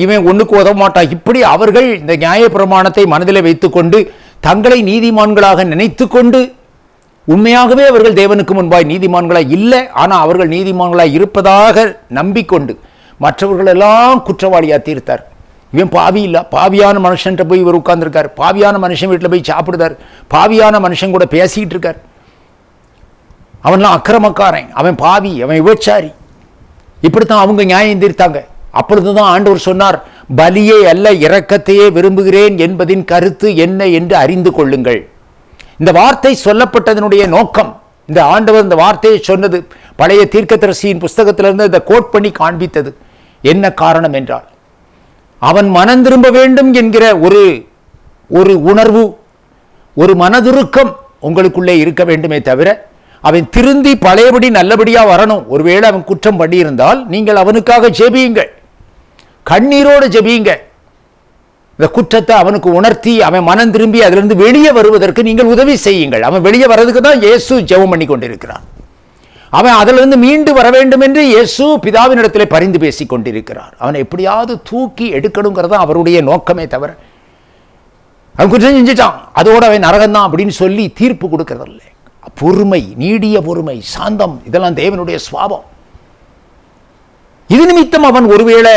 இவன் ஒண்ணுக்கு உதவ மாட்டான். இப்படி அவர்கள் இந்த நியாயப்பிரமாணத்தை மனதில் வைத்துக்கொண்டு தங்களை நீதிமான்களாக நினைத்து கொண்டு, உண்மையாகவே அவர்கள் தேவனுக்கு முன்பாய் நீதிமான்களாய் இல்லை, ஆனால் அவர்கள் நீதிமான்களாய் இருப்பதாக நம்பிக்கொண்டு மற்றவர்கள் எல்லாம் குற்றவாளியாக தீர்த்தார். இவன் பாவி இல்லை, பாவியான மனுஷன்ட்ட போய் இவர் உட்கார்ந்துருக்கார், பாவியான மனுஷன் வீட்டில் போய் சாப்பிடுதார், பாவியான மனுஷன் கூட பேசிக்கிட்டு இருக்கார், அவன்லாம் அக்கிரமக்காரன், அவன் பாவி, அவன் விபச்சாரி, இப்படித்தான் அவங்க நியாயம் தீர்த்தாங்க. அப்பொழுதுதான் ஆண்டவர் சொன்னார், பலியே அல்ல இரக்கத்தையே விரும்புகிறேன் என்பதின் கருத்து என்ன என்று அறிந்து கொள்ளுங்கள். இந்த வார்த்தை சொல்லப்பட்டதனுடைய நோக்கம், இந்த ஆண்டவர் இந்த வார்த்தையை சொன்னது பழைய தீர்க்கதரிசியின் புஸ்தகத்திலிருந்து இந்த கோட் பண்ணி காண்பித்தது. என்ன காரணம் என்றால், அவன் மனம் திரும்ப வேண்டும் என்கிற ஒரு உணர்வு, ஒரு மனதுருக்கம் உங்களுக்குள்ளே இருக்க வேண்டுமே தவிர, அவன் திருந்தி பழையபடி நல்லபடியா வரணும். ஒருவேளை அவன் குற்றம் பண்ணியிருந்தால் நீங்கள் அவனுக்காக ஜெபியுங்கள், கண்ணீரோடு ஜெபியுங்க. இந்த குற்றத்தை அவனுக்கு உணர்த்தி அவன் மனம் திரும்பி அதிலிருந்து வெளியே வருவதற்கு நீங்கள் உதவி செய்யுங்கள். அவன் வெளியே வர்றதுக்கு தான் இயேசு ஜெபம் பண்ணி கொண்டிருக்கிறான். அவன் அதிலிருந்து மீண்டு வர வேண்டும் என்று இயேசு பிதாவினிடத்திலே பரிந்து பேசிக் கொண்டிருக்கிறார். அவனை எப்படியாவது தூக்கி எடுக்கணுங்கிறதா அவருடைய நோக்கமே தவிர, அவன் குற்றம் செஞ்சுட்டான் அதோட அவன் நரகம்தான் அப்படின்னு சொல்லி தீர்ப்பு கொடுக்கறதில்ல. பொறுமை, நீடிய பொறுமை, சாந்தம், இதெல்லாம் தேவனுடைய சுவாபம். இது நிமித்தம் அவன் ஒருவேளை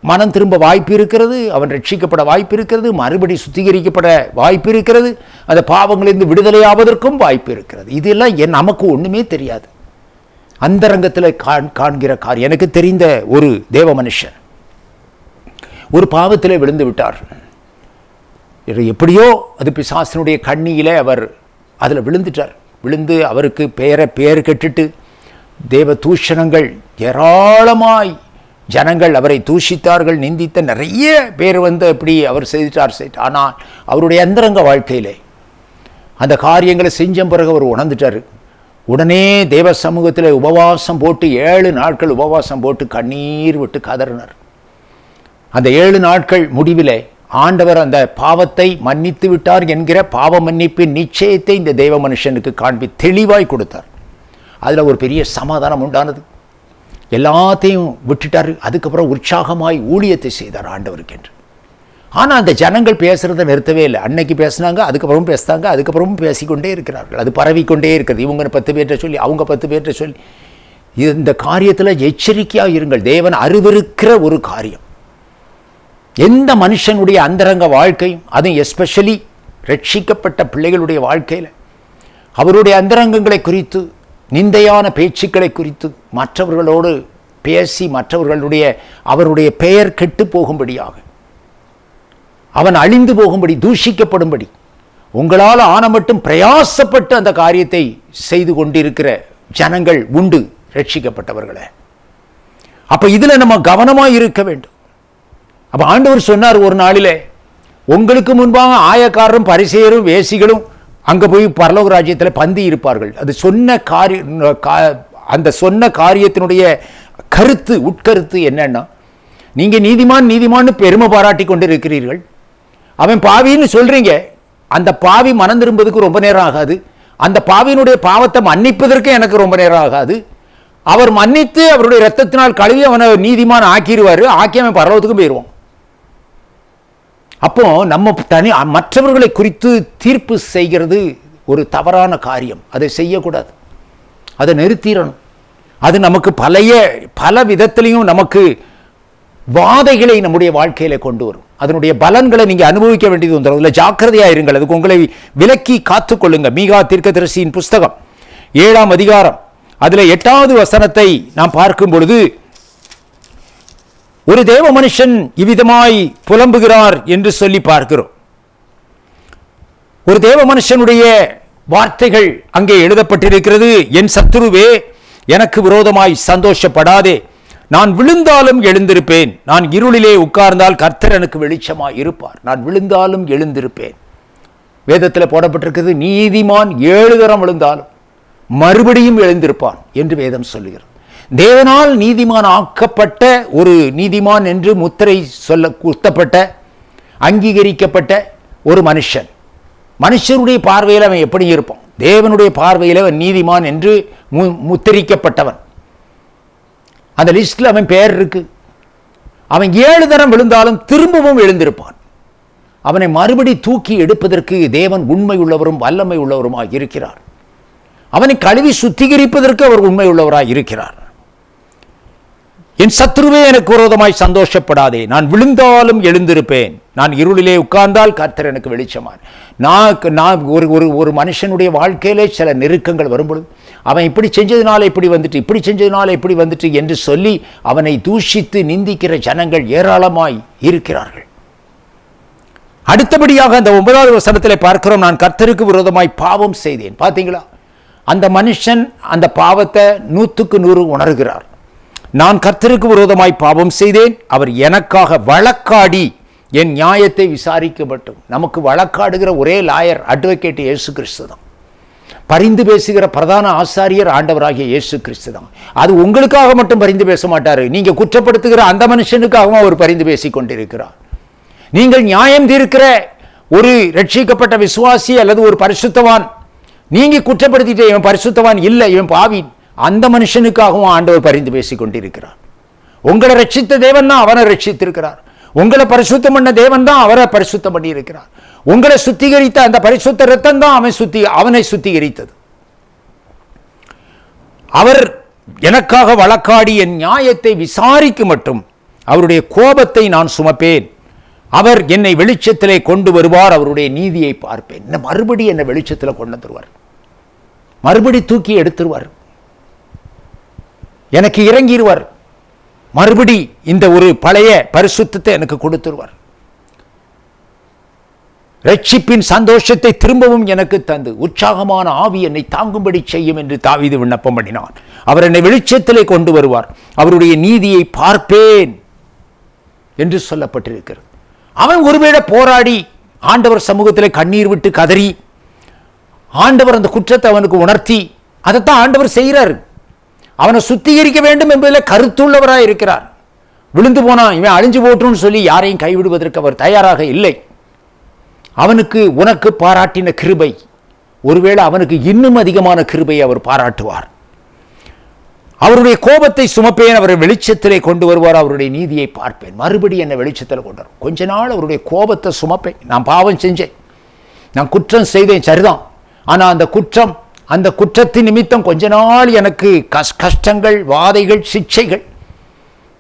மனம் திரும்ப வாய்ப்பு இருக்கிறது, அவன் ரட்சிக்கப்பட வாய்ப்பு இருக்கிறது, மறுபடி சுத்திகரிக்கப்பட வாய்ப்பு இருக்கிறது, அந்த பாவங்களிலிருந்து விடுதலையாவதற்கும் வாய்ப்பு இருக்கிறது. இதெல்லாம் நமக்கு ஒண்ணுமே தெரியாது. அந்தரங்கத்தில் காண்கிற காரியம். எனக்கு தெரிந்த ஒரு தேவ மனுஷன் ஒரு பாவத்திலே விழுந்து விட்டார். எப்படியோ அது பிசாசனுடைய கண்ணியிலே அவர் அதில் விழுந்துட்டார். விழுந்து அவருக்கு பெயர் கெட்டுட்டு தேவ தூஷணங்கள் ஏராளமாய் ஜனங்கள் அவரை தூஷித்தார்கள், நிந்தித்த நிறைய பேர் இப்படி அவர் செய்துட்டார். ஆனால் அவருடைய அந்தரங்க வாழ்க்கையிலே அந்த காரியங்களை செஞ்ச பிறகு அவர் உணர்ந்துட்டார். உடனே தேவ சமூகத்தில் உபவாசம் போட்டு 7 நாட்கள் உபவாசம் போட்டு கண்ணீர் விட்டு கதறினார். அந்த 7 நாட்கள் முடிவிலே ஆண்டவர் அந்த பாவத்தை மன்னித்து விட்டார் என்கிற பாவ மன்னிப்பின் நிச்சயத்தை இந்த தேவ மனுஷனுக்கு தெளிவாய் கொடுத்தார். அதில் ஒரு பெரிய சமாதானம் உண்டானது. எல்லாத்தையும் விட்டுட்டார். அதுக்கப்புறம் உற்சாகமாய் ஊழியத்தை செய்தார் ஆண்டவருக்கு என்று. ஆனால் அந்த ஜனங்கள் பேசுறதை நிறுத்தவே இல்லை. அன்னைக்கு பேசினாங்க, அதுக்கப்புறமும் பேசுனாங்க, அதுக்கப்புறமும் பேசிக்கொண்டே இருக்கிறார்கள். அது பரவிக்கொண்டே இருக்கிறது. இவங்க 10 பேர்கிட்ட சொல்லி, அவங்க 10 பேர்கிட்ட சொல்லி. இந்த காரியத்தில் எச்சரிக்கையாக இருங்கள். தேவன் அருவருக்கிற ஒரு காரியம். எந்த மனுஷனுடைய அந்தரங்க வாழ்க்கையும், அதுவும் எஸ்பெஷலி ரட்சிக்கப்பட்ட பிள்ளைகளுடைய வாழ்க்கையில் அவருடைய அந்தரங்கங்களை குறித்து, நிந்தையான பேச்சுக்களை குறித்து மற்றவர்களோடு பேசி அவருடைய பெயர் கெட்டு போகும்படியாக, அவன் அழிந்து போகும்படி, தூஷிக்கப்படும்படி உங்களால் ஆன மட்டும் பிரயாசப்பட்டு அந்த காரியத்தை செய்து கொண்டிருக்கிற ஜனங்கள் உண்டு, ரட்சிக்கப்பட்டவர்களே. அப்ப இதுல நம்ம கவனமாய் இருக்க வேண்டும். அப்ப ஆண்டவர் சொன்னார் ஒரு நாளிலே, உங்களுக்கு முன்பாக ஆயக்காரரும் பரிசேயரும் வேசிகளும் அங்க போய் பரலோக ராஜ்யத்தில் பந்தி இருப்பார்கள். அது அந்த சொன்ன காரியத்தினுடைய கருத்து, உட்கருத்து என்னன்னா, நீங்க நீதிமான் நீதிமான்னு பெருமை பாராட்டி கொண்டு இருக்கிறீர்கள். அவன் பாவின்னு சொல்றீங்க. அந்த பாவி மனம் திரும்புவதற்கு ரொம்ப நேரம் ஆகாது. அந்த பாவியினுடைய பாவத்தை மன்னிப்பதற்கு எனக்கு ரொம்ப நேரம் ஆகாது. அவர் மன்னித்து அவருடைய ரத்தத்தினால் கழுவி அவனை நீதிமான் ஆக்கிடுவாரு. ஆக்கி அவன் பரலோகத்துக்கும் போயிடுவான். அப்போ நம்ம மற்றவர்களை குறித்து தீர்ப்பு செய்கிறது ஒரு தவறான காரியம். அதை செய்யக்கூடாது. அதை நிறுத்திடணும். அது நமக்கு பல விதத்திலையும் நமக்கு வாதைகளை நம்முடைய வாழ்க்கையில கொண்டு வரும். அதனுடைய பலன்களை நீங்க அனுபவிக்க வேண்டியது ஒன்று. அதில் ஜாக்கிரதையா இருங்கள். அதுக்கு உங்களை விலக்கி காத்துக்கொள்ளுங்க. மீகா தீர்க்கதரிசியின் புஸ்தகம் 7ஆம் அதிகாரம் அதுல 8வது வசனத்தை நாம் பார்க்கும் பொழுது, ஒரு தேவ மனுஷன் இவ்விதமாய் புலம்புகிறார் என்று சொல்லி பார்க்கிறோம். ஒரு தேவ மனுஷனுடைய வார்த்தைகள் அங்கே எழுதப்பட்டிருக்கிறது. என் சத்துருவே, எனக்கு விரோதமாய் சந்தோஷப்படாதே. நான் விழுந்தாலும் எழுந்திருப்பேன். நான் இருளிலே உட்கார்ந்தால் கர்த்தர் எனக்கு வெளிச்சமாய் இருப்பார். நான் விழுந்தாலும் எழுந்திருப்பேன். வேதத்தில் போடப்பட்டிருக்கிறது, நீதிமான் 7 தரம் விழுந்தாலும் மறுபடியும் எழுந்திருப்பான் என்று வேதம் சொல்லுகிறது. தேவனால் நீதிமான் ஆக்கப்பட்ட ஒரு நீதிமான் என்று முத்திரை குத்தப்பட்ட அங்கீகரிக்கப்பட்ட ஒரு மனுஷன், மனுஷருடைய பார்வையில் அவன் எப்படி இருப்பான்? தேவனுடைய பார்வையில் அவன் நீதிமான் என்று முத்திரிக்கப்பட்டவன். அந்த லிஸ்ட்ல அவன் பெயர் இருக்கு. அவன் 7 தரம் விழுந்தாலும் திரும்பவும் எழுந்திருப்பான். அவனை மறுபடி தூக்கி எடுப்பதற்கு தேவன் உண்மை உள்ளவரும் வல்லமை உள்ளவருமாய் இருக்கிறார். அவனை கழுவி சுத்திகரிப்பதற்கு அவர் உண்மை உள்ளவராய் இருக்கிறார். என் சத்துருவே, எனக்கு விரோதமாய் சந்தோஷப்படாதே. நான் விழுந்தாலும் எழுந்திருப்பேன். நான் இருளிலே உட்கார்ந்தால் கர்த்தர் எனக்கு வெளிச்சமான். நான் ஒரு மனுஷனுடைய வாழ்க்கையிலே சில நெருக்கங்கள் வரும்பொழுது, அவன் இப்படி செஞ்சதுனால இப்படி வந்துட்டு, இப்படி செஞ்சதுனால இப்படி வந்துட்டு என்று சொல்லி அவனை தூஷித்து நிந்திக்கிற ஜனங்கள் ஏராளமாய் இருக்கிறார்கள். அடுத்தபடியாக அந்த 9வது வசனத்தில் பார்க்கிறோம், நான் கர்த்தருக்கு விரோதமாய் பாவம் செய்தேன். பார்த்தீங்களா? அந்த மனுஷன் அந்த பாவத்தை 100க்கு 100 உணர்கிறார். நான் கர்த்தருக்கு விரோதமாய் பாவம் செய்தேன். அவர் எனக்காக வழக்காடி என் நியாயத்தை விசாரிக்கப்பட்டும். நமக்கு வழக்காடுகிற ஒரே லாயர், அட்வொகேட் இயேசு கிறிஸ்து தான். பரிந்து பேசுகிற பிரதான ஆசாரியர் ஆண்டவராகிய இயேசு கிறிஸ்து தான். அது உங்களுக்காக மட்டும் பரிந்து பேச மாட்டாரு. நீங்க குற்றப்படுத்துகிற அந்த மனுஷனுக்காகவும் அவர் பரிந்து பேசிக் கொண்டிருக்கிறார். நீங்கள் நியாயம் தீர்க்கிற ஒரு ரட்சிக்கப்பட்ட விசுவாசி அல்லது ஒரு பரிசுத்தவான், நீங்க குற்றப்படுத்திட்டு இவன் பரிசுத்தவான் இல்லை, இவன் பாவி, அந்த மனுஷனுக்காகவும் ஆண்டவர் பரிந்து பேசிக் கொண்டிருக்கிறார். உங்களை ரட்சித்த தேவன் தான் அவனை ரட்சித்திருக்கிறார். உங்களை பரிசுத்தம் பண்ண தேவன் தான் அவரை பரிசுத்தம் பண்ணி இருக்கிறார். உங்களை சுத்திகரித்த அந்த பரிசுத்த ரத்தம் தான் அவனை சுத்திகரித்தது. அவர் எனக்காக வழக்காடி என் நியாயத்தை விசாரிக்க மட்டும் அவருடைய கோபத்தை நான் சுமப்பேன். அவர் என்னை வெளிச்சத்திலே கொண்டு வருவார். அவருடைய நீதியை பார்ப்பேன். மறுபடி என்னை வெளிச்சத்தில் கொண்டு வந்துருவார். மறுபடி தூக்கி எடுத்துருவார். எனக்கு இறங்கிடுவார். மறுபடி இந்த ஒரு பழைய பரிசுத்தத்தை எனக்கு கொடுத்துருவார். ரட்சிப்பின் சந்தோஷத்தை திரும்பவும் எனக்கு தந்து உற்சாகமான ஆவி என்னை தாங்கும்படி செய்யும் என்று தாவீது விண்ணப்பம் பண்ணினான். அவர் என்னை வெளிச்சத்திலே கொண்டு வருவார். அவருடைய நீதியை பார்ப்பேன் என்று சொல்லப்பட்டிருக்கிறது. அவன் ஒருவேளை போராடி ஆண்டவர் சமூகத்தில் கண்ணீர் விட்டு கதறி ஆண்டவர் அந்த குற்றத்தை அவனுக்கு உணர்த்தி, அதைத்தான் ஆண்டவர் செய்கிறார். அவனை சுத்திகரிக்க வேண்டும் என்பதில் கருத்துள்ளவராக இருக்கிறார். விழுந்து போனான், இவன் அழிஞ்சு போட்டுன்னு சொல்லி யாரையும் கைவிடுவதற்கு அவர் தயாராக இல்லை. அவனுக்கு உனக்கு பாராட்டின கிருபை, ஒருவேளை அவனுக்கு இன்னும் அதிகமான கிருபையை அவர் பாராட்டுவார். அவருடைய கோபத்தை சுமப்பேன். அவரை வெளிச்சத்திலே கொண்டு வருவார். அவருடைய நீதியை பார்ப்பேன். மறுபடி என்னை வெளிச்சத்தில் கொண்டு வரும். கொஞ்ச நாள் அவருடைய கோபத்தை சுமப்பேன். நான் பாவம் செஞ்சேன், நான் குற்றம் செய்தேன், சரிதான். ஆனால் அந்த குற்றத்தின் நிமித்தம் கொஞ்ச நாள் எனக்கு கஷ்டங்கள், வாதைகள், சிக்ஷைகள்.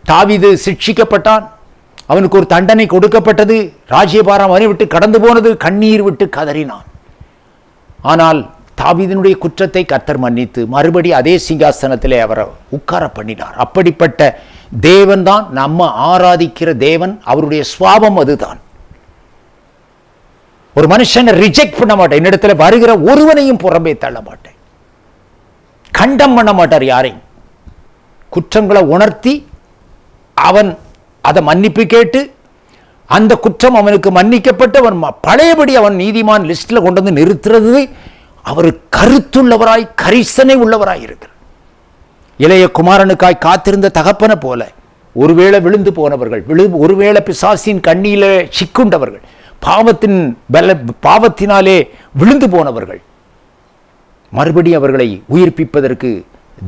தாவீது சிக்ஷிக்கப்பட்டான். அவனுக்கு ஒரு தண்டனை கொடுக்கப்பட்டது. ராஜ்யபாரம் அவனை விட்டு கடந்து போனது. கண்ணீர் விட்டு கதறினான். ஆனால் தாவீதினுடைய குற்றத்தை கர்த்தர் மன்னித்து மறுபடி அதே சிங்காசனத்திலே அவரை உட்கார பண்ணினார். அப்படிப்பட்ட தேவன் தான் நம்ம ஆராதிக்கிற தேவன். அவருடைய சுவாபம் அதுதான். ஒரு மனுஷனை ரிஜெக்ட் பண்ண மாட்டேன். என்னிடத்துல வருகிற ஒருவனையும் புறம்பே தள்ள மாட்டேன். கண்டம் பண்ண மாட்டார் யாரையும். குற்றங்களை உணர்த்தி அவன் அதை மன்னிப்பு கேட்டு அந்த குற்றம் அவனுக்கு மன்னிக்கப்பட்டு அவன் பழையபடி அவன் நீதிமான் லிஸ்டில் கொண்டு வந்து நிறுத்துறது அவர் கருத்துள்ளவராய் கரிசனை உள்ளவராய் இருக்கிறார். இளைய குமாரனுக்காய் காத்திருந்த தகப்பனை போல ஒருவேளை விழுந்து போனவர்கள், ஒருவேளை பிசாசின் கண்ணியில சிக்குண்டவர்கள், பாவத்தினாலே விழுந்து போனவர்கள், மறுபடி அவர்களை உயிர்ப்பிப்பதற்கு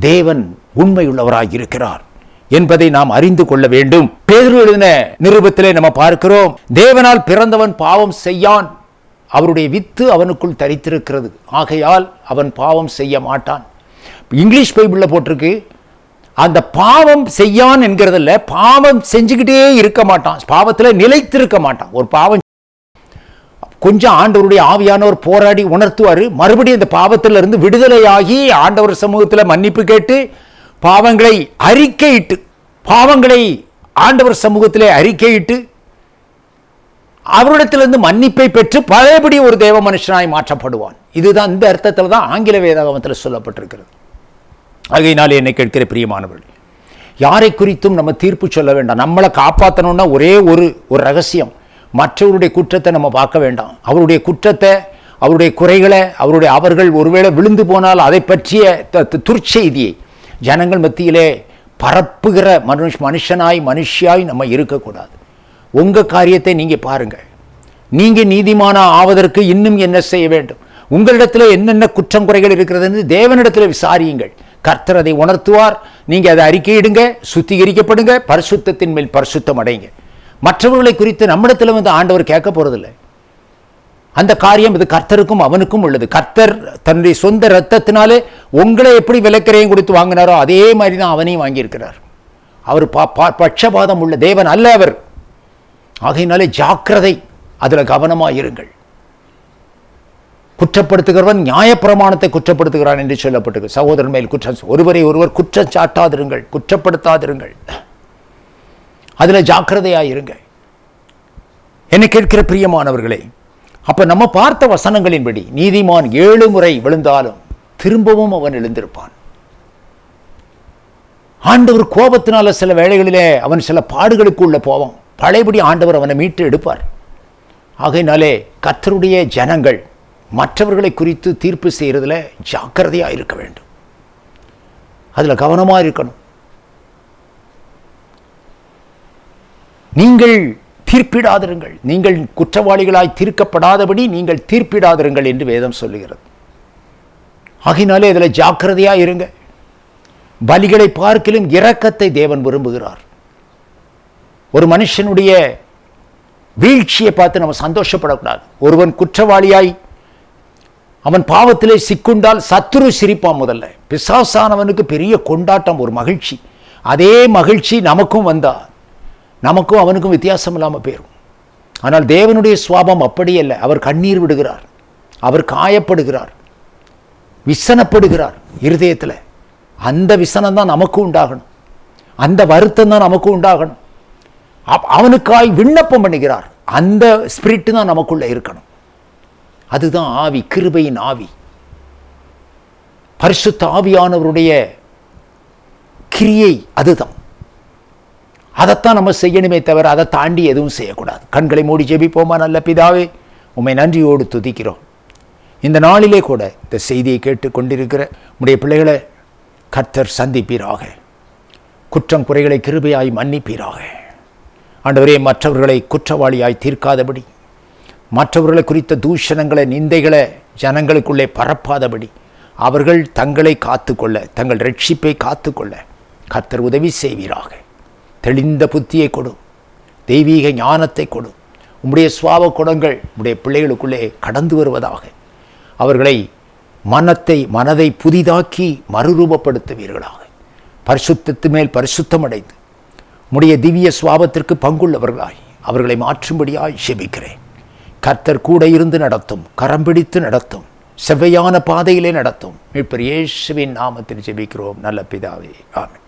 தேவன் உண்மையுள்ளவராய் இருக்கிறார் என்பதை நாம் அறிந்து கொள்ள வேண்டும். பேதுரு எழுதின நிருபத்திலே நம்ம பார்க்கிறோம், தேவனால் பிறந்தவன் பாவம் செய்யான், அவருடைய வித்து அவனுக்குள் தரித்திருக்கிறது, ஆகையால் அவன் பாவம் செய்ய மாட்டான். இங்கிலீஷ் பைபிள்ல போட்டிருக்கு, அந்த பாவம் செய்யான் என்கிறதில்ல, பாவம் செஞ்சுக்கிட்டே இருக்க மாட்டான், பாவத்தில் நிலைத்திருக்க மாட்டான். ஒரு பாவம் கொஞ்சம் ஆண்டவருடைய ஆவியானவர் போராடி உணர்த்துவார், மறுபடியும் இந்த பாவத்திலிருந்து விடுதலையாகி ஆண்டவர் சமூகத்தில் மன்னிப்பு கேட்டு பாவங்களை அறிக்கையிட்டு, பாவங்களை ஆண்டவர் சமூகத்திலே அறிக்கையிட்டு அவரிடத்திலிருந்து மன்னிப்பை பெற்று பழையபடி ஒரு தேவ மனுஷனாய் மாற்றப்படுவான். இதுதான் இந்த அர்த்தத்தில் தான் ஆங்கில வேதாகமத்தில் சொல்லப்பட்டிருக்கிறது. ஆகையினாலே என்னை கேட்கிற பிரியமானவர்கள், யாரை குறித்தும் நம்ம தீர்ப்பு சொல்ல வேண்டாம். நம்மளை காப்பாற்றணும்னா ஒரே ஒரு ரகசியம், மற்றவருடைய குற்றத்தை நம்ம பார்க்க வேண்டாம். அவருடைய குற்றத்தை, அவருடைய குறைகளை, அவர்கள் ஒருவேளை விழுந்து போனால் அதை பற்றிய துர்ச்செய்தியை ஜனங்கள் மத்தியிலே பரப்புகிற மனுஷியாய் நம்ம இருக்கக்கூடாது. உங்கள் காரியத்தை நீங்கள் பாருங்கள். நீங்கள் நீதிமான ஆவதற்கு இன்னும் என்ன செய்ய வேண்டும், உங்களிடத்தில் என்னென்ன குற்றம் குறைகள் இருக்கிறது தேவனிடத்தில் விசாரியுங்கள். கர்த்தர் அதை உணர்த்துவார். நீங்கள் அதை அறிக்கையிடுங்க, சுத்திகரிக்கப்படுங்க, பரிசுத்தத்தின் மேல் பரிசுத்தம் அடைங்க. மற்றவர்களை குறித்து நம்மிடத்தில் வந்து ஆண்டவர் கேட்க போறதில்லை. அந்த காரியம் இது கர்த்தருக்கும் அவனுக்கும் உள்ளது. கர்த்தர் தன்னுடைய சொந்த இரத்தத்தினாலே உங்களை எப்படி விலைக்கரையும் கொடுத்து வாங்கினாரோ அதே மாதிரி தான் அவனையும் வாங்கியிருக்கிறார். அவர் பட்சபாதம் உள்ள தேவன் அல்ல அவர். ஆகையினாலே ஜாக்கிரதை, அதில் கவனமாக இருங்கள். குற்றப்படுத்துகிறவன் நியாயப்பிரமாணத்தை குற்றப்படுத்துகிறான் என்று சொல்லப்பட்டிருக்கு. சகோதரன் மேல் ஒருவரை ஒருவர் குற்றம் சாட்டாதிருங்கள், குற்றப்படுத்தாதிருங்கள், அதில் ஜாக்கிரதையாயிருங்க. என்னை கேட்கிற பிரியமானவர்களே, அப்ப நம்ம பார்த்த வசனங்களின்படி நீதிமான் 7 முறை விழுந்தாலும் திரும்பவும் அவன் எழுந்திருப்பான். ஆண்டவர் கோபத்தினால சில வேளைகளிலே அவன் சில பாடுகளுக்கு உள்ள போவான், பழையபடி ஆண்டவர் அவனை மீட்டு எடுப்பார். ஆகையினாலே கர்த்தருடைய ஜனங்கள் மற்றவர்களை குறித்து தீர்ப்பு செய்யறதுல ஜாக்கிரதையாக இருக்க வேண்டும், அதில் கவனமாக இருக்கணும். நீங்கள் தீர்ப்பிடாதிருங்கள், நீங்கள் குற்றவாளிகளாய் தீர்க்கப்படாதபடி நீங்கள் தீர்ப்பிடாதிருங்கள் என்று வேதம் சொல்லுகிறது. ஆகினாலே அதில் ஜாக்கிரதையாக இருங்க. பலிகளை பார்க்கிலும் இரக்கத்தை தேவன் விரும்புகிறார். ஒரு மனுஷனுடைய வீழ்ச்சியை பார்த்து நம்ம சந்தோஷப்படக்கூடாது. ஒருவன் குற்றவாளியாய் அவன் பாவத்திலே சிக்குண்டால் சத்துரு சிரிப்பான். முதல்ல பிசாசானவனுக்கு பெரிய கொண்டாட்டம், ஒரு மகிழ்ச்சி. அதே மகிழ்ச்சி நமக்கும் வந்தா நமக்கும் அவனுக்கும் வித்தியாசம் இல்லாமல் போயிடும். ஆனால் தேவனுடைய சுவாபம் அப்படி அல்ல. அவர் கண்ணீர் விடுகிறார், அவர் காயப்படுகிறார், விசனப்படுகிறார் இருதயத்தில். அந்த விசனம் தான் நமக்கு உண்டாகணும், அந்த வருத்தம் தான் நமக்கு உண்டாகணும். அவனுக்காய் விண்ணப்பம் பண்ணுகிறார், அந்த ஸ்பிரிட் தான் நமக்குள்ள இருக்கணும். அதுதான் ஆவி, கிருபையின் ஆவி, பரிசுத்த ஆவியானவருடைய கிரியை. அதுதான், அதைத்தான் நம்ம செய்யணுமே தவிர அதை தாண்டி எதுவும் செய்யக்கூடாது. கண்களை மூடி ஜெபிப்போமா. நல்ல பிதாவே, உம்மை நன்றியோடு துதிக்கிறோம். இந்த நாளிலே கூட இந்த செய்தியை கேட்டுக்கொண்டிருக்கிற உம்முடைய பிள்ளைகளை கர்த்தர் சந்திப்பீராக, குற்றம் குறைகளை கிருபையாய் மன்னிப்பீராக. ஆண்டவரே, மற்றவர்களை குற்றவாளியாய் தீர்க்காதபடி, மற்றவர்களை குறித்த தூஷணங்களை நிந்தைகளை ஜனங்களுக்குள்ளே பரப்பாதபடி, அவர்கள் தங்களை காத்துக்கொள்ள, தங்கள் ரட்சிப்பை காத்துக்கொள்ள கர்த்தர் உதவி செய்வீராக. தெளிந்த புத்தியை கொடு, தெய்வீக ஞானத்தை கொடு. உம்முடைய சுவாப குணங்கள் உம்முடைய பிள்ளைகளுக்குள்ளே கடந்து வருவதாக. அவர்களை மனதை புதிதாக்கி மறுரூபப்படுத்துவீர்களாக. பரிசுத்தத்து மேல் பரிசுத்தம் அடைந்து உம்முடைய திவ்ய சுவாபத்திற்கு பங்குள்ளவர்களாய் அவர்களை மாற்றும்படியாய் ஜெபிக்கிறேன். கர்த்தர் கூட இருந்து நடத்தும், கரம் பிடித்து நடத்தும், செவ்வையான பாதையிலே நடத்தும். மீட்பர் இயேசுவின் நாமத்தில் ஜெபிக்கிறோம் நல்ல பிதாவே, ஆமென்.